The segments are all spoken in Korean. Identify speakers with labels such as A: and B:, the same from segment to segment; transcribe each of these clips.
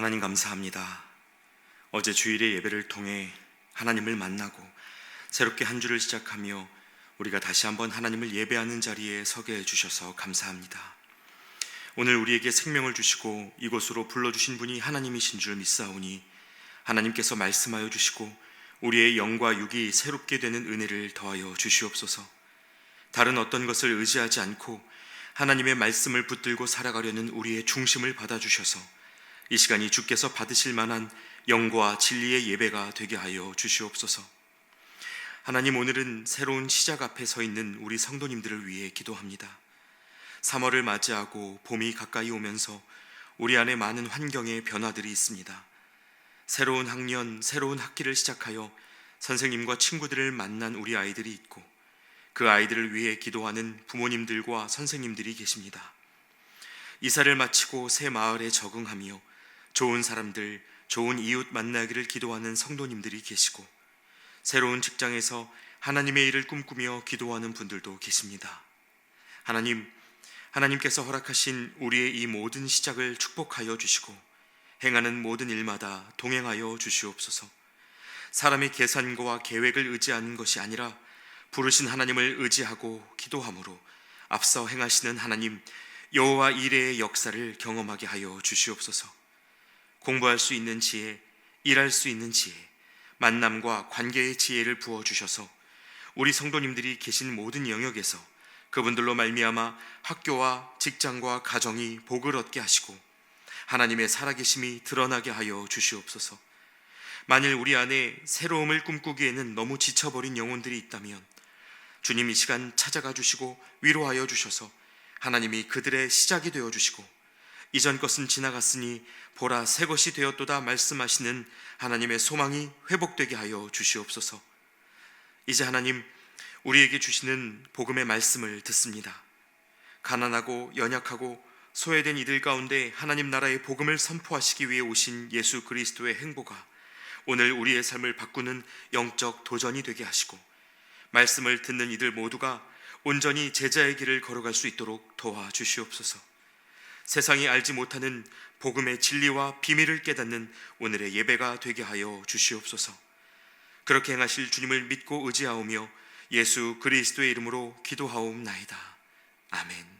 A: 하나님 감사합니다. 어제 주일의 예배를 통해 하나님을 만나고 새롭게 한 주를 시작하며 우리가 다시 한번 하나님을 예배하는 자리에 서게 해주셔서 감사합니다. 오늘 우리에게 생명을 주시고 이곳으로 불러주신 분이 하나님이신 줄 믿사오니 하나님께서 말씀하여 주시고 우리의 영과 육이 새롭게 되는 은혜를 더하여 주시옵소서. 다른 어떤 것을 의지하지 않고 하나님의 말씀을 붙들고 살아가려는 우리의 중심을 받아주셔서 이 시간이 주께서 받으실 만한 영과 진리의 예배가 되게 하여 주시옵소서. 하나님, 오늘은 새로운 시작 앞에 서 있는 우리 성도님들을 위해 기도합니다. 3월을 맞이하고 봄이 가까이 오면서 우리 안에 많은 환경의 변화들이 있습니다. 새로운 학년, 새로운 학기를 시작하여 선생님과 친구들을 만난 우리 아이들이 있고 그 아이들을 위해 기도하는 부모님들과 선생님들이 계십니다. 이사를 마치고 새 마을에 적응하며 좋은 사람들, 좋은 이웃 만나기를 기도하는 성도님들이 계시고 새로운 직장에서 하나님의 일을 꿈꾸며 기도하는 분들도 계십니다. 하나님께서 허락하신 우리의 이 모든 시작을 축복하여 주시고 행하는 모든 일마다 동행하여 주시옵소서. 사람의 계산과 계획을 의지하는 것이 아니라 부르신 하나님을 의지하고 기도함으로 앞서 행하시는 하나님 여호와 이레의 역사를 경험하게 하여 주시옵소서. 공부할 수 있는 지혜, 일할 수 있는 지혜, 만남과 관계의 지혜를 부어주셔서 우리 성도님들이 계신 모든 영역에서 그분들로 말미암아 학교와 직장과 가정이 복을 얻게 하시고 하나님의 살아계심이 드러나게 하여 주시옵소서. 만일 우리 안에 새로움을 꿈꾸기에는 너무 지쳐버린 영혼들이 있다면 주님 이 시간 찾아가 주시고 위로하여 주셔서 하나님이 그들의 시작이 되어 주시고 이전 것은 지나갔으니 보라 새 것이 되었도다 말씀하시는 하나님의 소망이 회복되게 하여 주시옵소서. 이제 하나님, 우리에게 주시는 복음의 말씀을 듣습니다. 가난하고 연약하고 소외된 이들 가운데 하나님 나라의 복음을 선포하시기 위해 오신 예수 그리스도의 행보가 오늘 우리의 삶을 바꾸는 영적 도전이 되게 하시고 말씀을 듣는 이들 모두가 온전히 제자의 길을 걸어갈 수 있도록 도와주시옵소서. 세상이 알지 못하는 복음의 진리와 비밀을 깨닫는 오늘의 예배가 되게 하여 주시옵소서. 그렇게 행하실 주님을 믿고 의지하오며 예수 그리스도의 이름으로 기도하옵나이다. 아멘.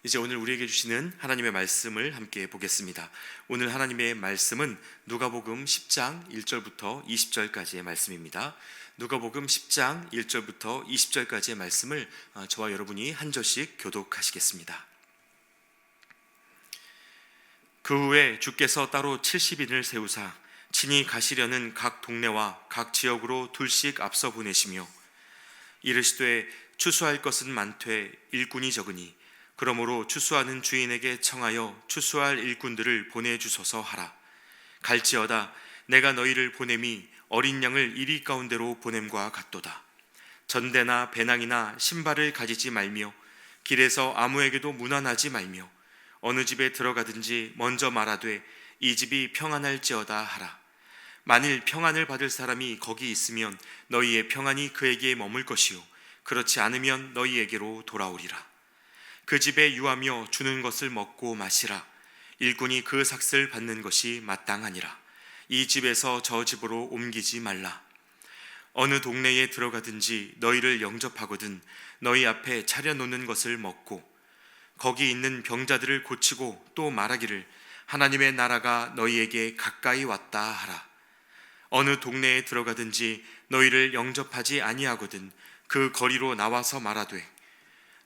A: 이제 오늘 우리에게 주시는 하나님의 말씀을 함께 보겠습니다. 오늘 하나님의 말씀은 누가복음 10장 1절부터 20절까지의 말씀입니다. 누가복음 10장 1절부터 20절까지의 말씀을 저와 여러분이 한 절씩 교독하시겠습니다. 그 후에 주께서 따로 70인을 세우사 친히 가시려는 각 동네와 각 지역으로 둘씩 앞서 보내시며 이르시되 추수할 것은 많되 일꾼이 적으니 그러므로 추수하는 주인에게 청하여 추수할 일꾼들을 보내주소서 하라. 갈지어다 내가 너희를 보냄이 어린 양을 이리 가운데로 보냄과 같도다. 전대나 배낭이나 신발을 가지지 말며 길에서 아무에게도 문안하지 말며 어느 집에 들어가든지 먼저 말하되 이 집이 평안할지어다 하라. 만일 평안을 받을 사람이 거기 있으면 너희의 평안이 그에게 머물 것이요 그렇지 않으면 너희에게로 돌아오리라. 그 집에 유하며 주는 것을 먹고 마시라. 일꾼이 그 삭슬 받는 것이 마땅하니라. 이 집에서 저 집으로 옮기지 말라. 어느 동네에 들어가든지 너희를 영접하거든 너희 앞에 차려놓는 것을 먹고 거기 있는 병자들을 고치고 또 말하기를 하나님의 나라가 너희에게 가까이 왔다 하라. 어느 동네에 들어가든지 너희를 영접하지 아니하거든 그 거리로 나와서 말하되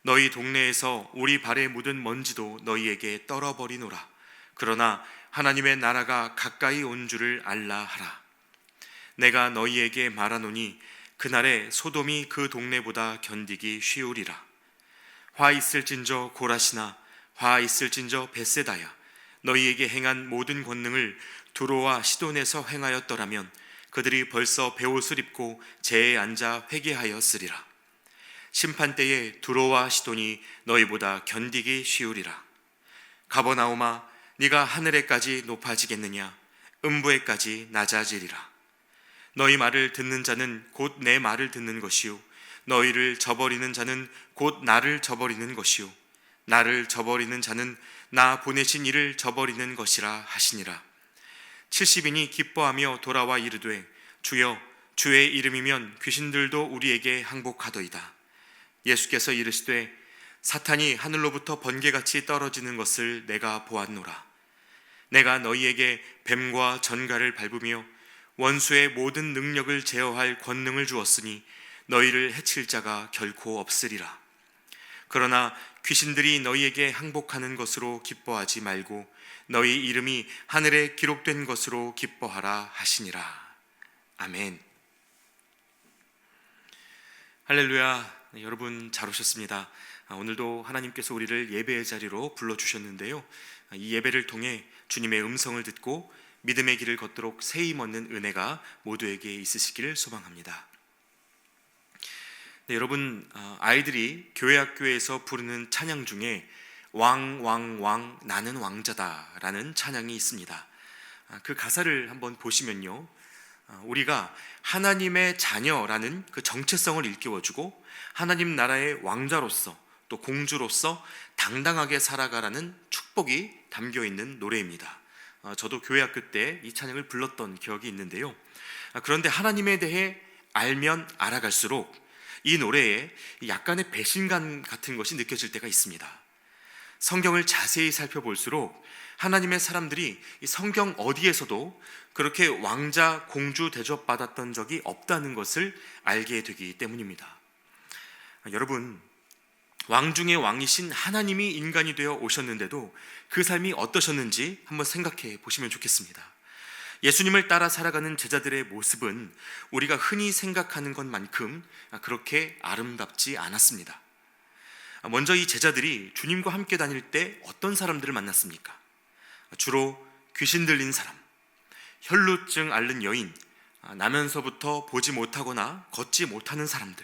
A: 너희 동네에서 우리 발에 묻은 먼지도 너희에게 떨어버리노라. 그러나 하나님의 나라가 가까이 온 줄을 알라 하라. 내가 너희에게 말하노니 그날에 소돔이 그 동네보다 견디기 쉬우리라. 화 있을진저 고라시나 화 있을진저 벳세다야 너희에게 행한 모든 권능을 두로와 시돈에서 행하였더라면 그들이 벌써 베옷을 입고 제에 앉아 회개하였으리라. 심판때에 두로와 시돈이 너희보다 견디기 쉬우리라. 가버나움아 네가 하늘에까지 높아지겠느냐 음부에까지 낮아지리라. 너희 말을 듣는 자는 곧 내 말을 듣는 것이요 너희를 저버리는 자는 곧 나를 저버리는 것이요 나를 저버리는 자는 나 보내신 이를 저버리는 것이라 하시니라. 70인이 기뻐하며 돌아와 이르되 주여 주의 이름이면 귀신들도 우리에게 항복하더이다. 예수께서 이르시되 사탄이 하늘로부터 번개같이 떨어지는 것을 내가 보았노라. 내가 너희에게 뱀과 전갈을 밟으며 원수의 모든 능력을 제어할 권능을 주었으니 너희를 해칠 자가 결코 없으리라. 그러나 귀신들이 너희에게 항복하는 것으로 기뻐하지 말고 너희 이름이 하늘에 기록된 것으로 기뻐하라 하시니라. 아멘. 할렐루야. 네, 여러분 잘 오셨습니다. 오늘도 하나님께서 우리를 예배의 자리로 불러주셨는데요, 이 예배를 통해 주님의 음성을 듣고 믿음의 길을 걷도록 세임 얻는 은혜가 모두에게 있으시기를 소망합니다. 네, 여러분, 아이들이 교회 학교에서 부르는 찬양 중에 왕 나는 왕자다 라는 찬양이 있습니다. 그 가사를 한번 보시면요, 우리가 하나님의 자녀라는 그 정체성을 일깨워주고 하나님 나라의 왕자로서 또 공주로서 당당하게 살아가라는 축복이 담겨있는 노래입니다. 저도 교회 학교 때 이 찬양을 불렀던 기억이 있는데요, 그런데 하나님에 대해 알면 알아갈수록 이 노래에 약간의 배신감 같은 것이 느껴질 때가 있습니다. 성경을 자세히 살펴볼수록 하나님의 사람들이 이 성경 어디에서도 그렇게 왕자, 공주 대접받았던 적이 없다는 것을 알게 되기 때문입니다. 여러분, 왕 중의 왕이신 하나님이 인간이 되어 오셨는데도 그 삶이 어떠셨는지 한번 생각해 보시면 좋겠습니다. 예수님을 따라 살아가는 제자들의 모습은 우리가 흔히 생각하는 것만큼 그렇게 아름답지 않았습니다. 먼저 이 제자들이 주님과 함께 다닐 때 어떤 사람들을 만났습니까? 주로 귀신 들린 사람, 혈루증 앓는 여인, 나면서부터 보지 못하거나 걷지 못하는 사람들,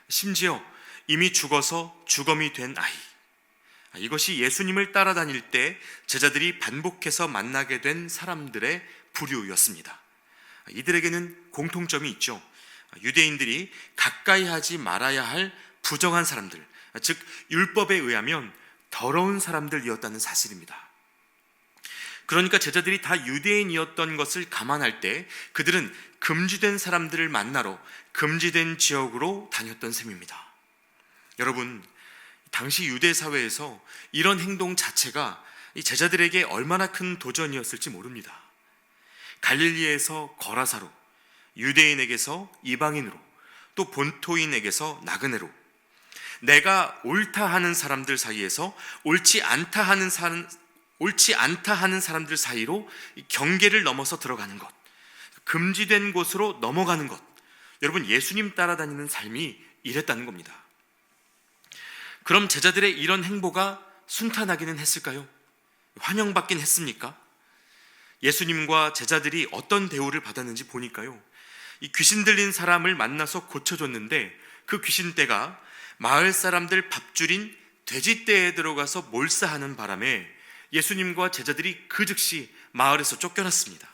A: 심지어 이미 죽어서 주검이 된 아이, 이것이 예수님을 따라다닐 때 제자들이 반복해서 만나게 된 사람들의 부류였습니다. 이들에게는 공통점이 있죠. 유대인들이 가까이 하지 말아야 할 부정한 사람들, 즉 율법에 의하면 더러운 사람들이었다는 사실입니다. 그러니까 제자들이 다 유대인이었던 것을 감안할 때 그들은 금지된 사람들을 만나러 금지된 지역으로 다녔던 셈입니다. 여러분, 당시 유대 사회에서 이런 행동 자체가 이 제자들에게 얼마나 큰 도전이었을지 모릅니다. 갈릴리에서 거라사로, 유대인에게서 이방인으로, 또 본토인에게서 나그네로, 내가 옳다 하는 사람들 사이에서 옳지 않다 하는 사람들 사이로 경계를 넘어서 들어가는 것, 금지된 곳으로 넘어가는 것, 여러분, 예수님 따라다니는 삶이 이랬다는 겁니다. 그럼 제자들의 이런 행보가 순탄하기는 했을까요? 환영받긴 했습니까? 예수님과 제자들이 어떤 대우를 받았는지 보니까요, 이 귀신 들린 사람을 만나서 고쳐줬는데 그 귀신떼가 마을 사람들 밥줄인 돼지떼에 들어가서 몰사하는 바람에 예수님과 제자들이 그 즉시 마을에서 쫓겨났습니다.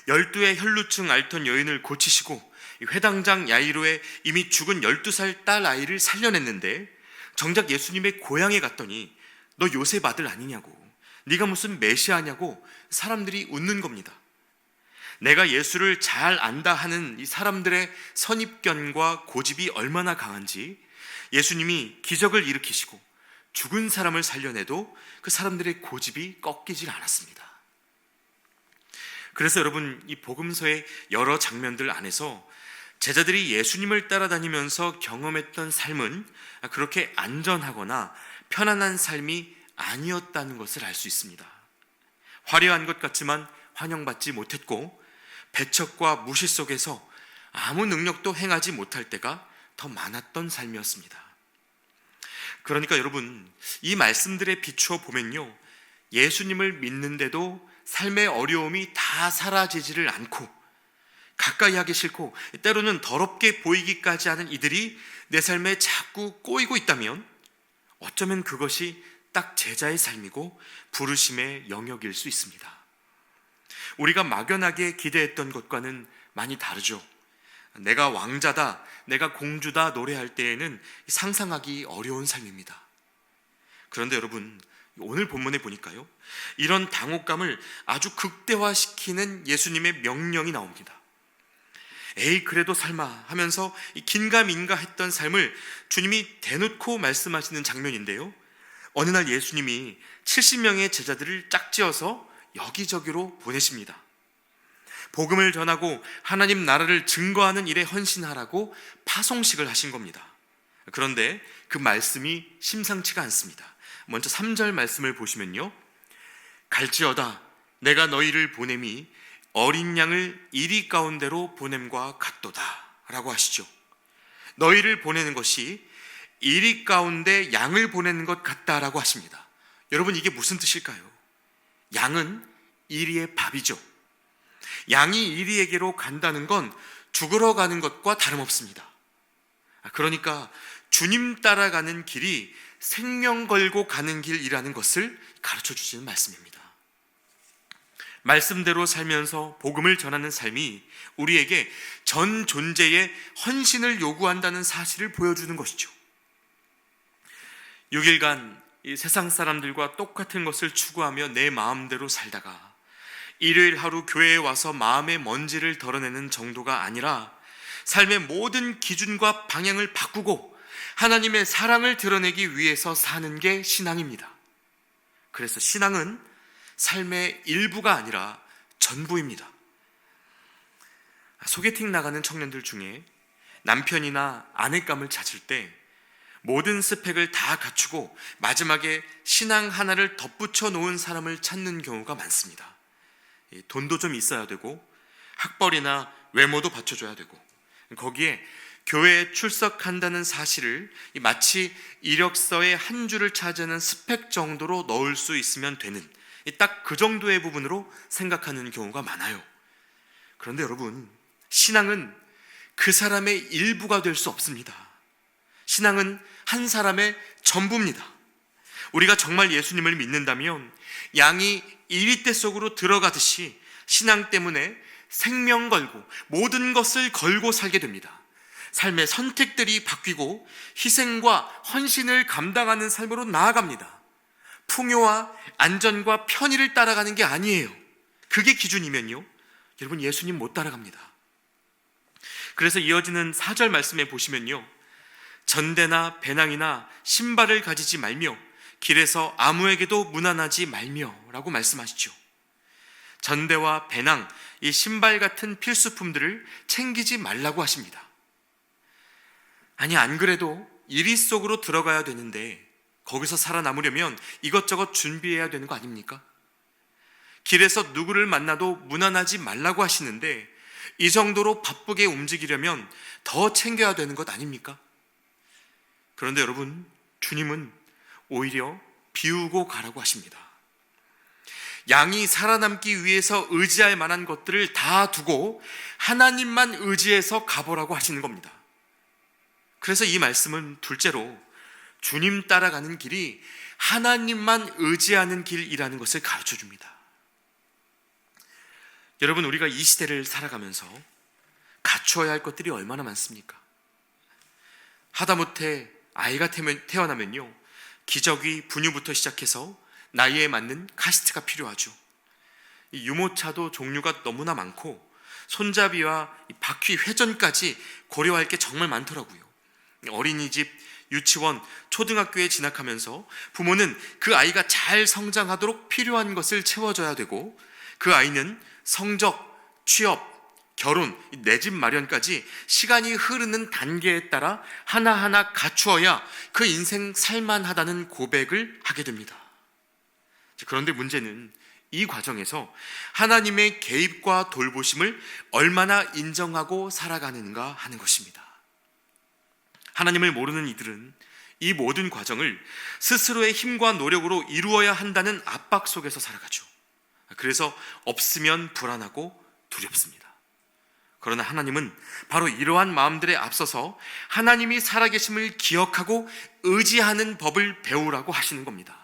A: 12의 혈루증 앓던 여인을 고치시고 회당장 야이로의 이미 죽은 12살 딸 아이를 살려냈는데 정작 예수님의 고향에 갔더니 너 요셉 아들 아니냐고, 네가 무슨 메시아냐고 사람들이 웃는 겁니다. 내가 예수를 잘 안다 하는 이 사람들의 선입견과 고집이 얼마나 강한지 예수님이 기적을 일으키시고 죽은 사람을 살려내도 그 사람들의 고집이 꺾이질 않았습니다. 그래서 여러분, 이 복음서의 여러 장면들 안에서 제자들이 예수님을 따라다니면서 경험했던 삶은 그렇게 안전하거나 편안한 삶이 아니었다는 것을 알 수 있습니다. 화려한 것 같지만 환영받지 못했고 배척과 무시 속에서 아무 능력도 행하지 못할 때가 더 많았던 삶이었습니다. 그러니까 여러분, 이 말씀들에 비추어 보면요, 예수님을 믿는데도 삶의 어려움이 다 사라지지를 않고 가까이 하기 싫고 때로는 더럽게 보이기까지 하는 이들이 내 삶에 자꾸 꼬이고 있다면 어쩌면 그것이 딱 제자의 삶이고 부르심의 영역일 수 있습니다. 우리가 막연하게 기대했던 것과는 많이 다르죠. 내가 왕자다, 내가 공주다 노래할 때에는 상상하기 어려운 삶입니다. 그런데 여러분, 오늘 본문에 보니까요, 이런 당혹감을 아주 극대화시키는 예수님의 명령이 나옵니다. 에이 그래도 설마 하면서 긴가민가 했던 삶을 주님이 대놓고 말씀하시는 장면인데요, 어느 날 예수님이 70명의 제자들을 짝지어서 여기저기로 보내십니다. 복음을 전하고 하나님 나라를 증거하는 일에 헌신하라고 파송식을 하신 겁니다. 그런데 그 말씀이 심상치가 않습니다. 먼저 3절 말씀을 보시면요, 갈지어다 내가 너희를 보냄이 어린 양을 이리 가운데로 보냄과 같도다 라고 하시죠. 너희를 보내는 것이 이리 가운데 양을 보내는 것 같다라고 하십니다. 여러분, 이게 무슨 뜻일까요? 양은 이리의 밥이죠. 양이 이리에게로 간다는 건 죽으러 가는 것과 다름없습니다. 그러니까 주님 따라가는 길이 생명 걸고 가는 길이라는 것을 가르쳐 주시는 말씀입니다. 말씀대로 살면서 복음을 전하는 삶이 우리에게 전 존재의 헌신을 요구한다는 사실을 보여주는 것이죠. 6일간 이 세상 사람들과 똑같은 것을 추구하며 내 마음대로 살다가 일요일 하루 교회에 와서 마음의 먼지를 덜어내는 정도가 아니라 삶의 모든 기준과 방향을 바꾸고 하나님의 사랑을 드러내기 위해서 사는 게 신앙입니다. 그래서 신앙은 삶의 일부가 아니라 전부입니다. 소개팅 나가는 청년들 중에 남편이나 아내감을 찾을 때 모든 스펙을 다 갖추고 마지막에 신앙 하나를 덧붙여 놓은 사람을 찾는 경우가 많습니다. 돈도 좀 있어야 되고 학벌이나 외모도 받쳐줘야 되고 거기에 교회에 출석한다는 사실을 마치 이력서의 한 줄을 차지하는 스펙 정도로 넣을 수 있으면 되는 딱 그 정도의 부분으로 생각하는 경우가 많아요. 그런데 여러분, 신앙은 그 사람의 일부가 될 수 없습니다. 신앙은 한 사람의 전부입니다. 우리가 정말 예수님을 믿는다면 양이 이리떼 속으로 들어가듯이 신앙 때문에 생명 걸고 모든 것을 걸고 살게 됩니다. 삶의 선택들이 바뀌고 희생과 헌신을 감당하는 삶으로 나아갑니다. 풍요와 안전과 편의를 따라가는 게 아니에요. 그게 기준이면요, 여러분, 예수님 못 따라갑니다. 그래서 이어지는 4절 말씀에 보시면요, 전대나 배낭이나 신발을 가지지 말며 길에서 아무에게도 문안하지 말며 라고 말씀하시죠. 전대와 배낭, 이 신발 같은 필수품들을 챙기지 말라고 하십니다. 아니, 안 그래도 이리 속으로 들어가야 되는데 거기서 살아남으려면 이것저것 준비해야 되는 거 아닙니까? 길에서 누구를 만나도 문안하지 말라고 하시는데 이 정도로 바쁘게 움직이려면 더 챙겨야 되는 것 아닙니까? 그런데 여러분, 주님은 오히려 비우고 가라고 하십니다. 양이 살아남기 위해서 의지할 만한 것들을 다 두고 하나님만 의지해서 가보라고 하시는 겁니다. 그래서 이 말씀은 둘째로 주님 따라가는 길이 하나님만 의지하는 길이라는 것을 가르쳐 줍니다. 여러분, 우리가 이 시대를 살아가면서 갖추어야 할 것들이 얼마나 많습니까? 하다못해 아이가 태어나면요, 기저귀, 분유부터 시작해서 나이에 맞는 카시트가 필요하죠. 이 유모차도 종류가 너무나 많고 손잡이와 바퀴 회전까지 고려할 게 정말 많더라고요. 어린이집, 유치원, 초등학교에 진학하면서 부모는 그 아이가 잘 성장하도록 필요한 것을 채워줘야 되고 그 아이는 성적, 취업, 결혼, 내 집 마련까지 시간이 흐르는 단계에 따라 하나하나 갖추어야 그 인생 살만하다는 고백을 하게 됩니다. 그런데 문제는 이 과정에서 하나님의 개입과 돌보심을 얼마나 인정하고 살아가는가 하는 것입니다. 하나님을 모르는 이들은 이 모든 과정을 스스로의 힘과 노력으로 이루어야 한다는 압박 속에서 살아가죠. 그래서 없으면 불안하고 두렵습니다. 그러나 하나님은 바로 이러한 마음들에 앞서서 하나님이 살아계심을 기억하고 의지하는 법을 배우라고 하시는 겁니다.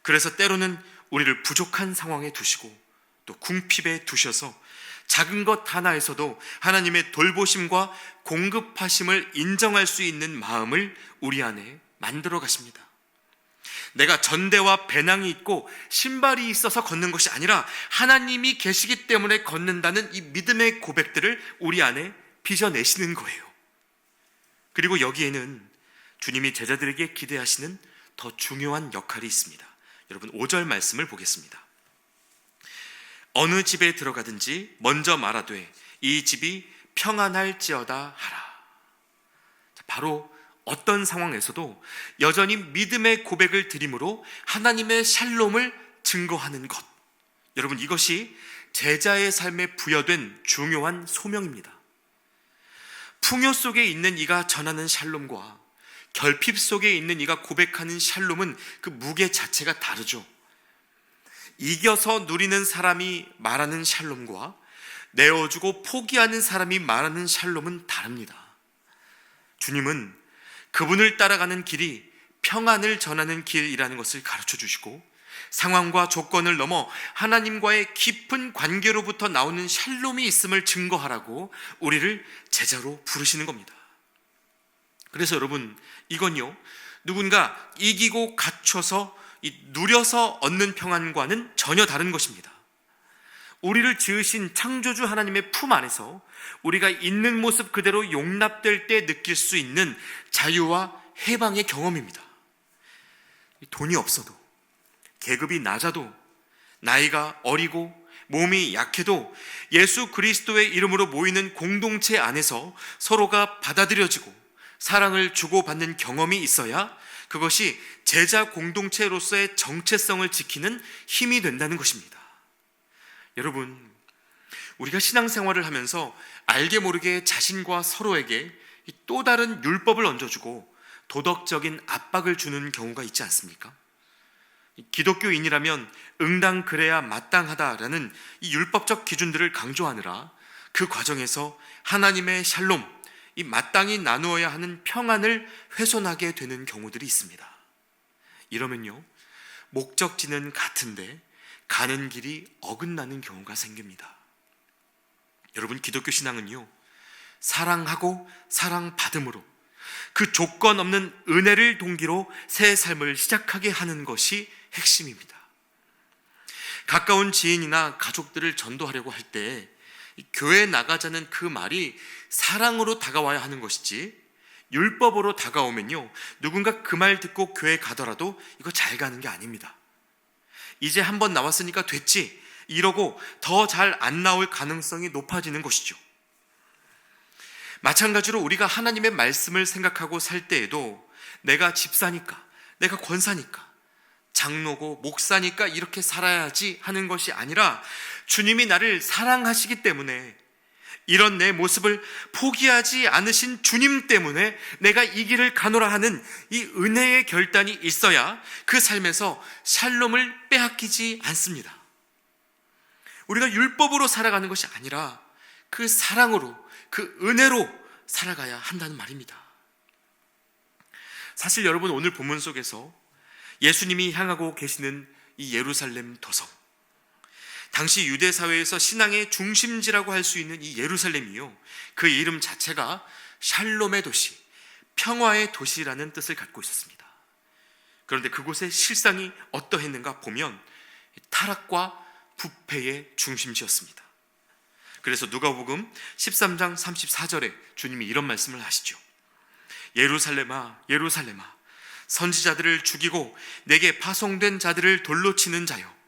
A: 그래서 때로는 우리를 부족한 상황에 두시고 또 궁핍에 두셔서 작은 것 하나에서도 하나님의 돌보심과 공급하심을 인정할 수 있는 마음을 우리 안에 만들어 가십니다. 내가 전대와 배낭이 있고 신발이 있어서 걷는 것이 아니라 하나님이 계시기 때문에 걷는다는 이 믿음의 고백들을 우리 안에 빚어내시는 거예요. 그리고 여기에는 주님이 제자들에게 기대하시는 더 중요한 역할이 있습니다. 여러분 5절 말씀을 보겠습니다. 어느 집에 들어가든지 먼저 말하되 이 집이 평안할지어다 하라. 바로 어떤 상황에서도 여전히 믿음의 고백을 드림으로 하나님의 샬롬을 증거하는 것, 여러분 이것이 제자의 삶에 부여된 중요한 소명입니다. 풍요 속에 있는 이가 전하는 샬롬과 결핍 속에 있는 이가 고백하는 샬롬은 그 무게 자체가 다르죠. 이겨서 누리는 사람이 말하는 샬롬과 내어주고 포기하는 사람이 말하는 샬롬은 다릅니다. 주님은 그분을 따라가는 길이 평안을 전하는 길이라는 것을 가르쳐 주시고, 상황과 조건을 넘어 하나님과의 깊은 관계로부터 나오는 샬롬이 있음을 증거하라고 우리를 제자로 부르시는 겁니다. 그래서 여러분, 이건요, 누군가 이기고 갖춰서 누려서 얻는 평안과는 전혀 다른 것입니다. 우리를 지으신 창조주 하나님의 품 안에서 우리가 있는 모습 그대로 용납될 때 느낄 수 있는 자유와 해방의 경험입니다. 돈이 없어도, 계급이 낮아도, 나이가 어리고 몸이 약해도 예수 그리스도의 이름으로 모이는 공동체 안에서 서로가 받아들여지고 사랑을 주고받는 경험이 있어야 그것이 제자 공동체로서의 정체성을 지키는 힘이 된다는 것입니다. 여러분, 우리가 신앙생활을 하면서 알게 모르게 자신과 서로에게 또 다른 율법을 얹어주고 도덕적인 압박을 주는 경우가 있지 않습니까? 기독교인이라면 응당 그래야 마땅하다라는 이 율법적 기준들을 강조하느라 그 과정에서 하나님의 샬롬, 이 마땅히 나누어야 하는 평안을 훼손하게 되는 경우들이 있습니다. 이러면요, 목적지는 같은데 가는 길이 어긋나는 경우가 생깁니다. 여러분, 기독교 신앙은요, 사랑하고 사랑받음으로 그 조건 없는 은혜를 동기로 새 삶을 시작하게 하는 것이 핵심입니다. 가까운 지인이나 가족들을 전도하려고 할 때 교회에 나가자는 그 말이 사랑으로 다가와야 하는 것이지, 율법으로 다가오면요, 누군가 그 말 듣고 교회 가더라도 이거 잘 가는 게 아닙니다. 이제 한번 나왔으니까 됐지 이러고 더 잘 안 나올 가능성이 높아지는 것이죠. 마찬가지로 우리가 하나님의 말씀을 생각하고 살 때에도 내가 집사니까, 내가 권사니까, 장로고 목사니까 이렇게 살아야지 하는 것이 아니라 주님이 나를 사랑하시기 때문에, 이런 내 모습을 포기하지 않으신 주님 때문에 내가 이 길을 가노라 하는 이 은혜의 결단이 있어야 그 삶에서 샬롬을 빼앗기지 않습니다. 우리가 율법으로 살아가는 것이 아니라 그 사랑으로, 그 은혜로 살아가야 한다는 말입니다. 사실 여러분, 오늘 본문 속에서 예수님이 향하고 계시는 이 예루살렘 도성, 당시 유대 사회에서 신앙의 중심지라고 할 수 있는 이 예루살렘이요, 그 이름 자체가 샬롬의 도시, 평화의 도시라는 뜻을 갖고 있었습니다. 그런데 그곳의 실상이 어떠했는가 보면 타락과 부패의 중심지였습니다. 그래서 누가복음 13장 34절에 주님이 이런 말씀을 하시죠. 예루살렘아, 예루살렘아, 선지자들을 죽이고 내게 파송된 자들을 돌로 치는 자여,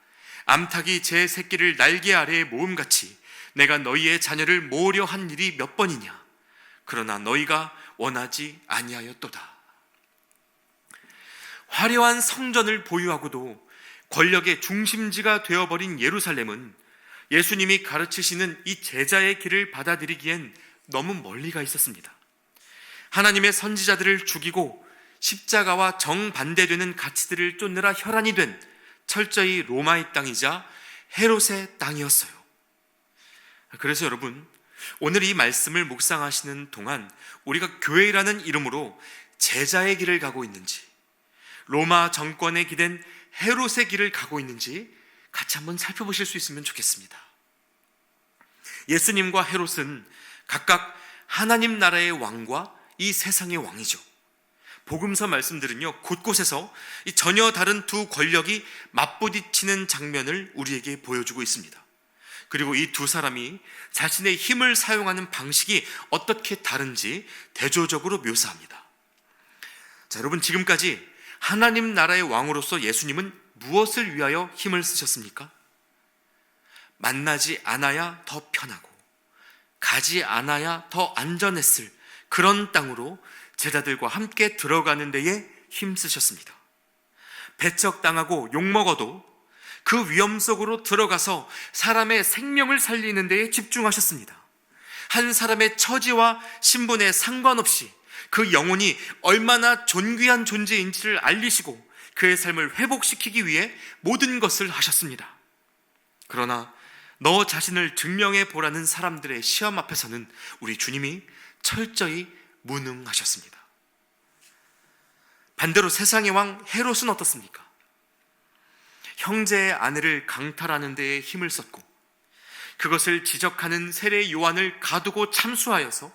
A: 암탉이 제 새끼를 날개 아래에 모음같이 내가 너희의 자녀를 모으려 한 일이 몇 번이냐. 그러나 너희가 원하지 아니하였도다. 화려한 성전을 보유하고도 권력의 중심지가 되어버린 예루살렘은 예수님이 가르치시는 이 제자의 길을 받아들이기엔 너무 멀리가 있었습니다. 하나님의 선지자들을 죽이고 십자가와 정반대되는 가치들을 쫓느라 혈안이 된 철저히 로마의 땅이자 헤롯의 땅이었어요. 그래서 여러분, 오늘 이 말씀을 묵상하시는 동안 우리가 교회라는 이름으로 제자의 길을 가고 있는지, 로마 정권에 기댄 헤롯의 길을 가고 있는지 같이 한번 살펴보실 수 있으면 좋겠습니다. 예수님과 헤롯은 각각 하나님 나라의 왕과 이 세상의 왕이죠. 복음서 말씀들은요, 곳곳에서 이 전혀 다른 두 권력이 맞부딪히는 장면을 우리에게 보여주고 있습니다. 그리고 이 두 사람이 자신의 힘을 사용하는 방식이 어떻게 다른지 대조적으로 묘사합니다. 자, 여러분, 지금까지 하나님 나라의 왕으로서 예수님은 무엇을 위하여 힘을 쓰셨습니까? 만나지 않아야 더 편하고 가지 않아야 더 안전했을 그런 땅으로 제자들과 함께 들어가는 데에 힘쓰셨습니다. 배척당하고 욕먹어도 그 위험 속으로 들어가서 사람의 생명을 살리는 데에 집중하셨습니다. 한 사람의 처지와 신분에 상관없이 그 영혼이 얼마나 존귀한 존재인지를 알리시고 그의 삶을 회복시키기 위해 모든 것을 하셨습니다. 그러나 너 자신을 증명해 보라는 사람들의 시험 앞에서는 우리 주님이 철저히 무능하셨습니다. 반대로 세상의 왕 헤롯은 어떻습니까? 형제의 아내를 강탈하는 데에 힘을 썼고 그것을 지적하는 세례 요한을 가두고 참수하여서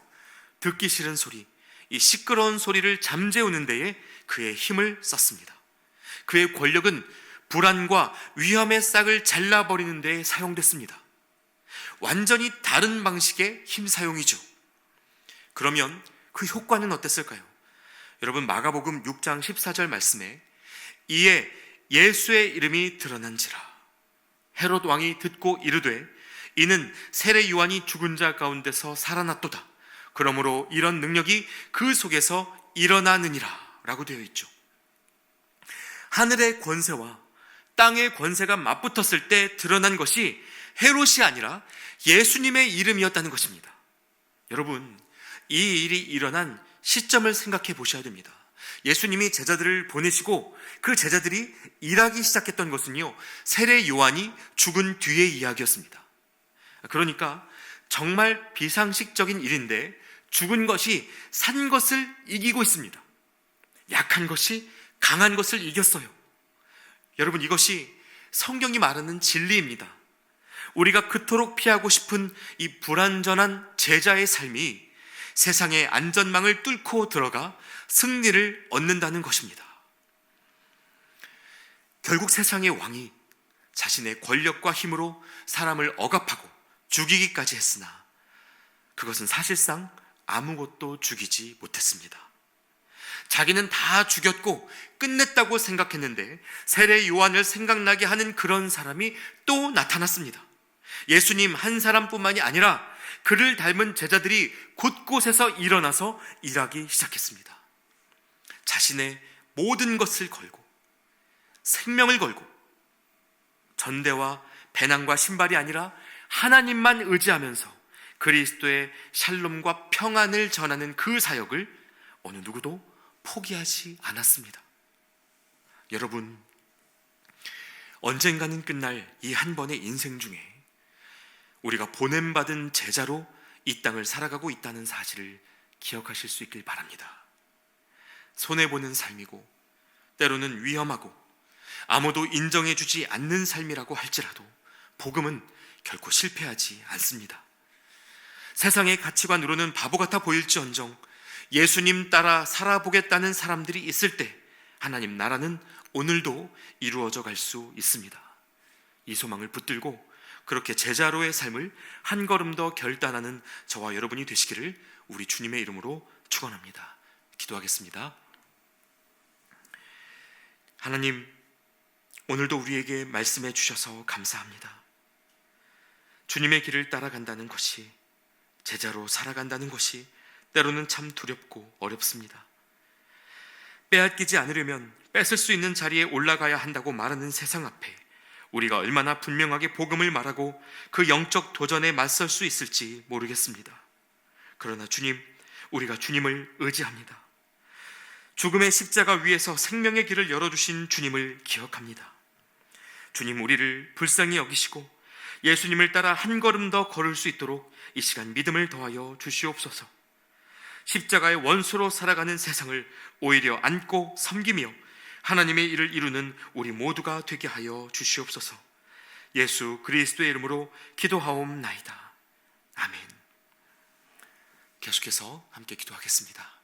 A: 듣기 싫은 소리, 이 시끄러운 소리를 잠재우는 데에 그의 힘을 썼습니다. 그의 권력은 불안과 위험의 싹을 잘라버리는 데에 사용됐습니다. 완전히 다른 방식의 힘 사용이죠. 그러면 그 효과는 어땠을까요? 여러분, 마가복음 6장 14절 말씀에 이에 예수의 이름이 드러난지라 헤롯 왕이 듣고 이르되 이는 세례 요한이 죽은 자 가운데서 살아났도다. 그러므로 이런 능력이 그 속에서 일어나느니라 라고 되어 있죠. 하늘의 권세와 땅의 권세가 맞붙었을 때 드러난 것이 헤롯이 아니라 예수님의 이름이었다는 것입니다. 여러분, 이 일이 일어난 시점을 생각해 보셔야 됩니다. 예수님이 제자들을 보내시고 그 제자들이 일하기 시작했던 것은요, 세례 요한이 죽은 뒤의 이야기였습니다. 그러니까 정말 비상식적인 일인데 죽은 것이 산 것을 이기고 있습니다. 약한 것이 강한 것을 이겼어요. 여러분, 이것이 성경이 말하는 진리입니다. 우리가 그토록 피하고 싶은 이 불완전한 제자의 삶이 세상의 안전망을 뚫고 들어가 승리를 얻는다는 것입니다. 결국 세상의 왕이 자신의 권력과 힘으로 사람을 억압하고 죽이기까지 했으나 그것은 사실상 아무것도 죽이지 못했습니다. 자기는 다 죽였고 끝냈다고 생각했는데 세례 요한을 생각나게 하는 그런 사람이 또 나타났습니다. 예수님 한 사람뿐만이 아니라 그를 닮은 제자들이 곳곳에서 일어나서 일하기 시작했습니다. 자신의 모든 것을 걸고 생명을 걸고 전대와 배낭과 신발이 아니라 하나님만 의지하면서 그리스도의 샬롬과 평안을 전하는 그 사역을 어느 누구도 포기하지 않았습니다. 여러분, 언젠가는 끝날 이 한 번의 인생 중에 우리가 보냄받은 제자로 이 땅을 살아가고 있다는 사실을 기억하실 수 있길 바랍니다. 손해보는 삶이고 때로는 위험하고 아무도 인정해주지 않는 삶이라고 할지라도 복음은 결코 실패하지 않습니다. 세상의 가치관으로는 바보 같아 보일지언정 예수님 따라 살아보겠다는 사람들이 있을 때 하나님 나라는 오늘도 이루어져 갈 수 있습니다. 이 소망을 붙들고 그렇게 제자로의 삶을 한 걸음 더 결단하는 저와 여러분이 되시기를 우리 주님의 이름으로 축원합니다. 기도하겠습니다. 하나님, 오늘도 우리에게 말씀해 주셔서 감사합니다. 주님의 길을 따라간다는 것이, 제자로 살아간다는 것이 때로는 참 두렵고 어렵습니다. 빼앗기지 않으려면 뺏을 수 있는 자리에 올라가야 한다고 말하는 세상 앞에 우리가 얼마나 분명하게 복음을 말하고 그 영적 도전에 맞설 수 있을지 모르겠습니다. 그러나 주님, 우리가 주님을 의지합니다. 죽음의 십자가 위에서 생명의 길을 열어주신 주님을 기억합니다. 주님, 우리를 불쌍히 여기시고 예수님을 따라 한 걸음 더 걸을 수 있도록 이 시간 믿음을 더하여 주시옵소서. 십자가의 원수로 살아가는 세상을 오히려 안고 섬기며 하나님의 일을 이루는 우리 모두가 되게 하여 주시옵소서. 예수 그리스도의 이름으로 기도하옵나이다. 아멘. 계속해서 함께 기도하겠습니다.